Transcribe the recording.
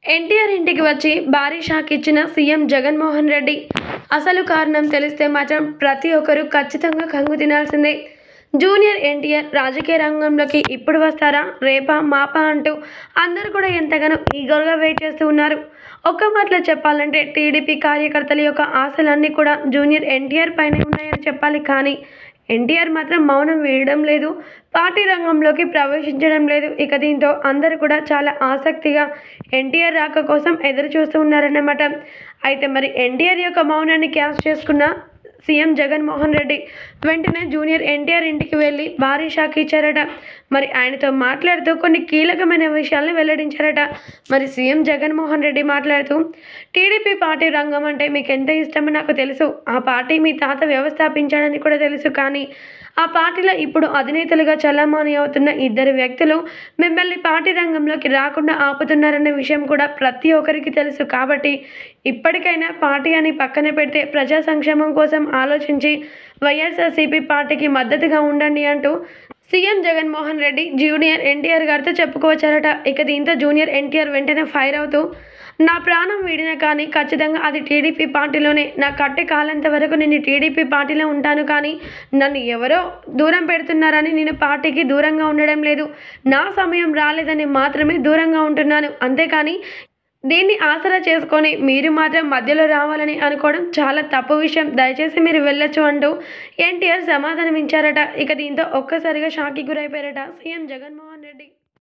ఎన్టీఆర్ ఇంటికి వచ్చి భారీ షాక్ ఇచ్చిన సీఎం జగన్మోహన్ రెడ్డి. అసలు కారణం తెలిస్తే మాత్రం ప్రతి ఒక్కరూ ఖచ్చితంగా కంగు తినాల్సిందే. జూనియర్ ఎన్టీఆర్ రాజకీయ రంగంలోకి ఇప్పుడు వస్తారా, రేపా, మాపా అంటూ అందరూ కూడా ఎంతగానో ఈగర్గా వెయిట్ చేస్తూ ఉన్నారు. ఒక్క మాటలో చెప్పాలంటే టీడీపీ కార్యకర్తల యొక్క ఆశలన్నీ కూడా జూనియర్ ఎన్టీఆర్ పైనే ఉన్నాయని చెప్పాలి. కానీ ఎన్టీఆర్ మాత్రం మౌనం వేయడం లేదు, పార్టీ రంగంలోకి ప్రవేశించడం లేదు. ఇక దీంతో అందరూ కూడా చాలా ఆసక్తిగా ఎన్టీఆర్ రాక కోసం ఎదురు చూస్తూ ఉన్నారన్నమాట. అయితే మరి ఎన్టీఆర్ యొక్క మౌనాన్ని క్యాష్ చేసుకున్న సీఎం జగన్మోహన్ రెడ్డి వెంటనే జూనియర్ ఎన్టీఆర్ ఇంటికి వెళ్ళి భారీ షాక్ ఇచ్చారట. మరి ఆయనతో మాట్లాడుతూ కొన్ని కీలకమైన విషయాలను వెల్లడించారట. మరి సీఎం జగన్మోహన్ రెడ్డి మాట్లాడుతూ, టీడీపీ పార్టీ రంగం అంటే మీకు ఎంత ఇష్టమో నాకు తెలుసు. ఆ పార్టీ మీ తాత వ్యవస్థాపించాడని కూడా తెలుసు. కానీ ఆ పార్టీలో ఇప్పుడు అధినేతలుగా చలామణి అవుతున్న ఇద్దరు వ్యక్తులు మిమ్మల్ని పార్టీ రంగంలోకి రాకుండా ఆపుతున్నారన్న విషయం కూడా ప్రతి ఒక్కరికి తెలుసు. కాబట్టి ఇప్పటికైనా పార్టీ అని పక్కన పెడితే ప్రజా సంక్షేమం కోసం ఆలోచించి వైఎస్ఆర్సీపీ పార్టీకి మద్దతుగా ఉండండి అంటూ సీఎం జగన్మోహన్ రెడ్డి జూనియర్ ఎన్టీఆర్ గారితో చెప్పుకోవచ్చారట. ఇక దీంతో జూనియర్ ఎన్టీఆర్ వెంటనే ఫైర్ అవుతూ, నా ప్రాణం వీడినా కానీ ఖచ్చితంగా అది టీడీపీ పార్టీలోనే. నా కట్టె కాలంత వరకు నేను టీడీపీ పార్టీలో ఉంటాను. కానీ నన్ను ఎవరో దూరం పెడుతున్నారని నేను పార్టీకి దూరంగా ఉండడం లేదు. నా సమయం రాలేదని మాత్రమే దూరంగా ఉంటున్నాను. అంతేకాని దీన్ని ఆసరా చేసుకొని మీరు మాత్రం మధ్యలో రావాలని అనుకోవడం చాలా తప్పు విషయం. దయచేసి మీరు వెళ్ళొచ్చు అంటూ ఎన్టీఆర్ సమాధానం ఇచ్చారట. ఇక దీంతో ఒక్కసారిగా షాక్కి గురైపోయారట సీఎం జగన్మోహన్ రెడ్డి.